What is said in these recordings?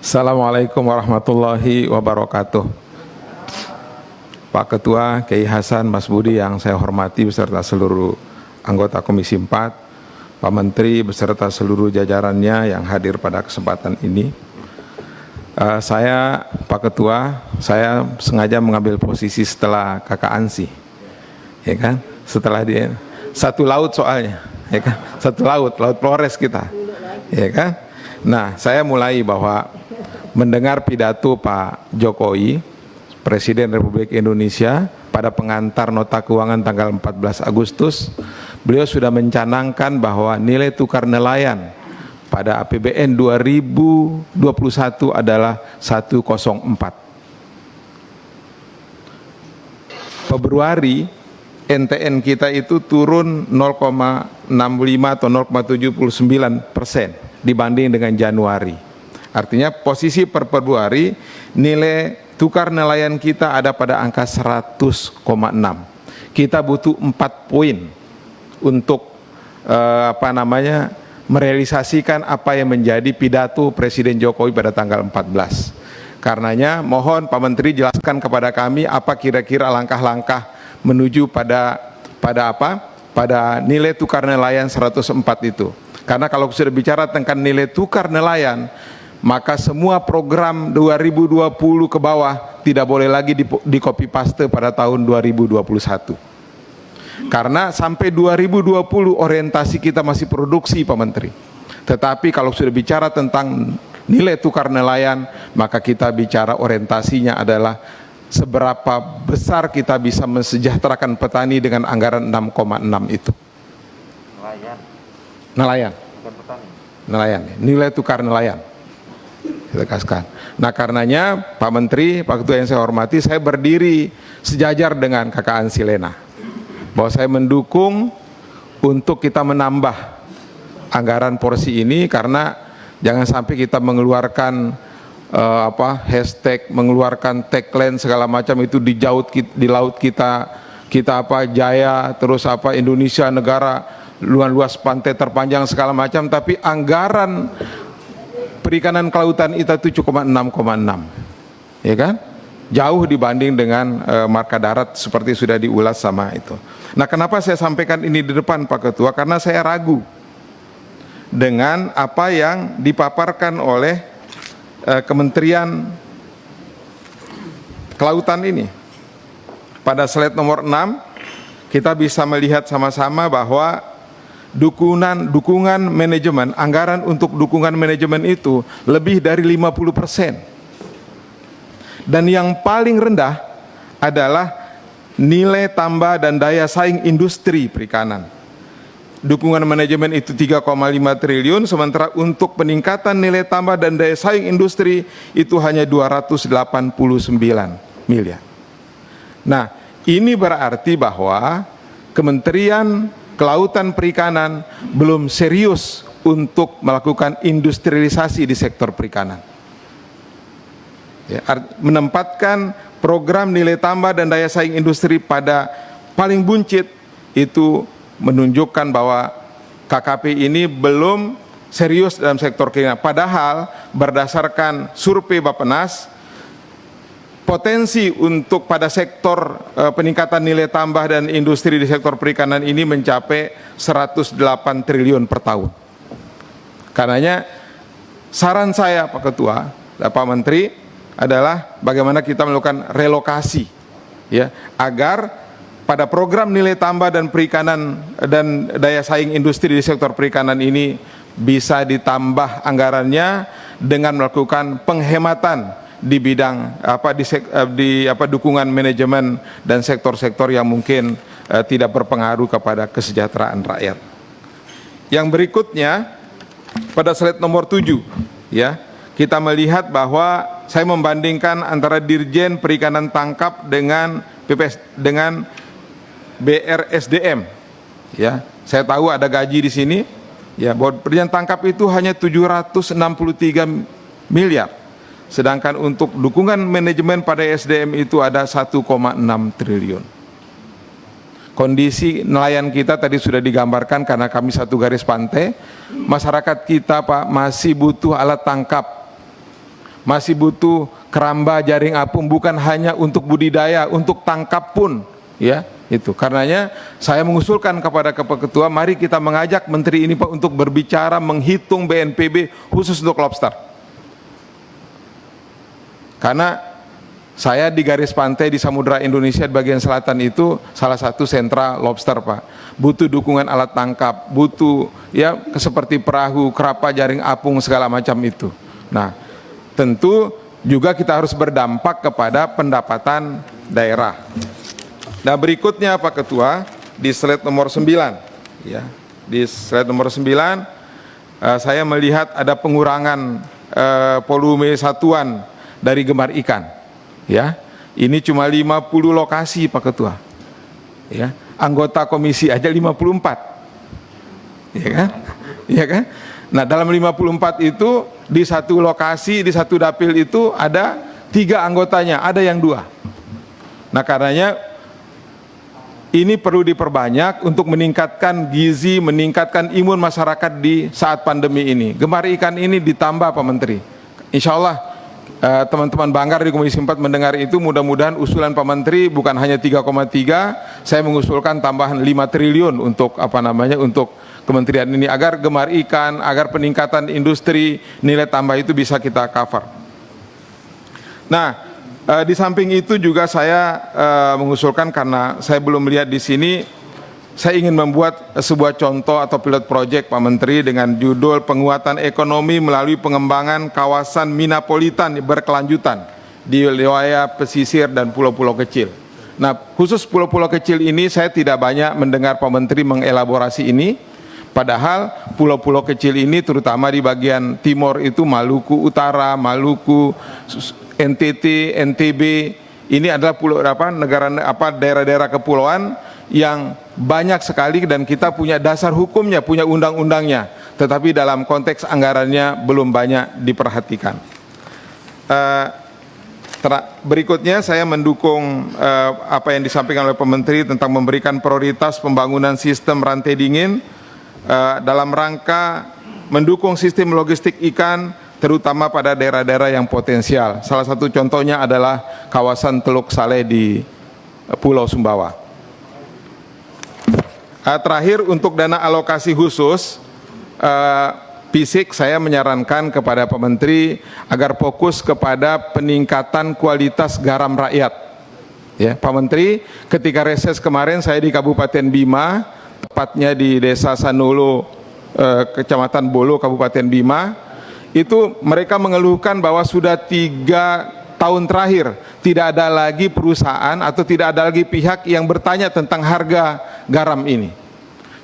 Assalamualaikum warahmatullahi wabarakatuh. Pak Ketua, Kiai Hasan, Mas Budi yang saya hormati beserta seluruh anggota Komisi 4, Pak Menteri beserta seluruh jajarannya yang hadir pada kesempatan ini. Pak Ketua, saya sengaja mengambil posisi setelah Kakak Ansi, ya kan? Setelah dia satu laut soalnya, ya kan? Satu laut Flores kita, ya kan? Nah, saya mulai bahwa mendengar pidato Pak Jokowi, Presiden Republik Indonesia pada pengantar nota keuangan tanggal 14 Agustus, beliau sudah mencanangkan bahwa nilai tukar nelayan pada APBN 2021 adalah 104. Februari NTN kita itu turun 0,65 atau 0,79% dibanding dengan Januari. Artinya posisi per Februari nilai tukar nelayan kita ada pada angka 100,6. Kita butuh 4 poin untuk merealisasikan apa yang menjadi pidato Presiden Jokowi pada tanggal 14. Karenanya mohon Pak Menteri jelaskan kepada kami apa kira-kira langkah-langkah menuju pada nilai tukar nelayan 104 itu. Karena kalau sudah bicara tentang nilai tukar nelayan, maka semua program 2020 ke bawah tidak boleh lagi di copy paste pada tahun 2021. Karena sampai 2020 orientasi kita masih produksi, Pak Menteri. Tetapi kalau sudah bicara tentang nilai tukar nelayan, maka kita bicara orientasinya adalah seberapa besar kita bisa mensejahterakan petani dengan anggaran 6,6 itu. Nelayan. Bukan petani. Nelayan. Nilai tukar nelayan. Nah, karenanya Pak Menteri, Pak Ketua yang saya hormati, saya berdiri sejajar dengan Kakak Ansi Lena bahwa saya mendukung untuk kita menambah anggaran porsi ini, karena jangan sampai kita mengeluarkan hashtag, mengeluarkan tagline segala macam itu di laut kita jaya, terus Indonesia negara luas pantai terpanjang segala macam, tapi anggaran perikanan kelautan itu 7,6,6, ya kan? Jauh dibanding dengan marka darat seperti sudah diulas sama itu. Nah, kenapa saya sampaikan ini di depan Pak Ketua? Karena saya ragu dengan apa yang dipaparkan oleh Kementerian Kelautan ini. Pada slide nomor 6 kita bisa melihat sama-sama bahwa dukungan manajemen, anggaran untuk dukungan manajemen itu lebih dari 50%. Dan yang paling rendah adalah nilai tambah dan daya saing industri perikanan. Dukungan manajemen itu 3,5 triliun, sementara untuk peningkatan nilai tambah dan daya saing industri itu hanya 289 miliar. Nah, ini berarti bahwa Kementerian Kelautan Perikanan belum serius untuk melakukan industrialisasi di sektor perikanan. Ya, menempatkan program nilai tambah dan daya saing industri pada paling buncit itu menunjukkan bahwa KKP ini belum serius dalam sektor perikanan. Padahal berdasarkan survei Bappenas, potensi untuk pada sektor peningkatan nilai tambah dan industri di sektor perikanan ini mencapai 108 triliun per tahun. Karenanya saran saya Pak Ketua dan Pak Menteri adalah bagaimana kita melakukan relokasi, ya, agar pada program nilai tambah dan perikanan dan daya saing industri di sektor perikanan ini bisa ditambah anggarannya dengan melakukan penghematan di bidang dukungan manajemen dan sektor-sektor yang mungkin tidak berpengaruh kepada kesejahteraan rakyat. Yang berikutnya pada slide nomor 7, ya, kita melihat bahwa saya membandingkan antara Dirjen Perikanan Tangkap dengan BRSDM. Ya, saya tahu ada gaji di sini. Ya, bahwa perikanan tangkap itu hanya 763 miliar. Sedangkan untuk dukungan manajemen pada SDM itu ada 1,6 triliun. Kondisi nelayan kita tadi sudah digambarkan karena kami satu garis pantai. Masyarakat kita, Pak, masih butuh alat tangkap, masih butuh keramba, jaring apung, bukan hanya untuk budidaya, untuk tangkap pun, ya itu. Karenanya saya mengusulkan kepada Ketua, mari kita mengajak menteri ini Pak untuk berbicara menghitung BNPB khusus untuk lobster. Karena saya di garis pantai di Samudra Indonesia di bagian selatan itu salah satu sentra lobster Pak. Butuh dukungan alat tangkap, butuh ya seperti perahu, kerapa, jaring apung, segala macam itu. Nah, tentu juga kita harus berdampak kepada pendapatan daerah. Nah, berikutnya Pak Ketua, di slide nomor 9 ya. Di slide nomor 9 saya melihat ada pengurangan volume satuan dari gemar ikan. Ya, ini cuma 50 lokasi Pak Ketua. Ya, anggota komisi aja 54. Ya kan? Ya kan? Nah, dalam 54 itu di satu lokasi, di satu dapil itu ada 3 anggotanya, ada yang 2. Nah, karenanya ini perlu diperbanyak untuk meningkatkan gizi, meningkatkan imun masyarakat di saat pandemi ini. Gemar ikan ini ditambah Pak Menteri. Insya Allah teman-teman Banggar di Komisi 4 mendengar itu, mudah-mudahan usulan Pak Menteri bukan hanya 3,3, saya mengusulkan tambahan 5 triliun untuk untuk kementerian ini, agar gemar ikan, agar peningkatan industri, nilai tambah itu bisa kita cover. Nah, di samping itu juga saya mengusulkan, karena saya belum melihat di sini, saya ingin membuat sebuah contoh atau pilot project Pak Menteri dengan judul penguatan ekonomi melalui pengembangan kawasan minapolitan berkelanjutan di wilayah pesisir dan pulau-pulau kecil. Nah, khusus pulau-pulau kecil ini saya tidak banyak mendengar Pak Menteri mengelaborasi ini, padahal pulau-pulau kecil ini terutama di bagian timur itu Maluku Utara, Maluku, NTT, NTB, ini adalah daerah-daerah kepulauan yang banyak sekali dan kita punya dasar hukumnya, punya undang-undangnya, tetapi dalam konteks anggarannya belum banyak diperhatikan. Berikutnya saya mendukung apa yang disampaikan oleh Pak Menteri tentang memberikan prioritas pembangunan sistem rantai dingin dalam rangka mendukung sistem logistik ikan, terutama pada daerah-daerah yang potensial. Salah satu contohnya adalah kawasan Teluk Saleh di Pulau Sumbawa. Terakhir, untuk dana alokasi khusus fisik, saya menyarankan kepada Pak Menteri agar fokus kepada peningkatan kualitas garam rakyat. Ya, Pak Menteri, ketika reses kemarin saya di Kabupaten Bima, tepatnya di Desa Sanolo, Kecamatan Bolo, Kabupaten Bima, itu mereka mengeluhkan bahwa sudah 3 tahun terakhir tidak ada lagi perusahaan atau tidak ada lagi pihak yang bertanya tentang harga garam ini.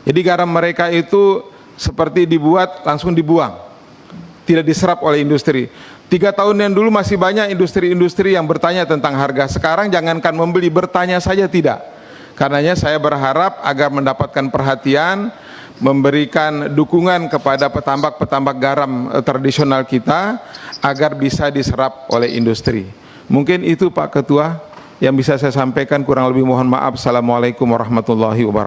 Jadi garam mereka itu seperti dibuat langsung dibuang, tidak diserap oleh industri. 3 tahun yang dulu masih banyak industri-industri yang bertanya tentang harga. Sekarang jangankan membeli, bertanya saja tidak. Karenanya saya berharap agar mendapatkan perhatian, memberikan dukungan kepada petambak-petambak garam tradisional kita agar bisa diserap oleh industri. Mungkin itu Pak Ketua yang bisa saya sampaikan, kurang lebih mohon maaf. Assalamualaikum warahmatullahi wabarakatuh.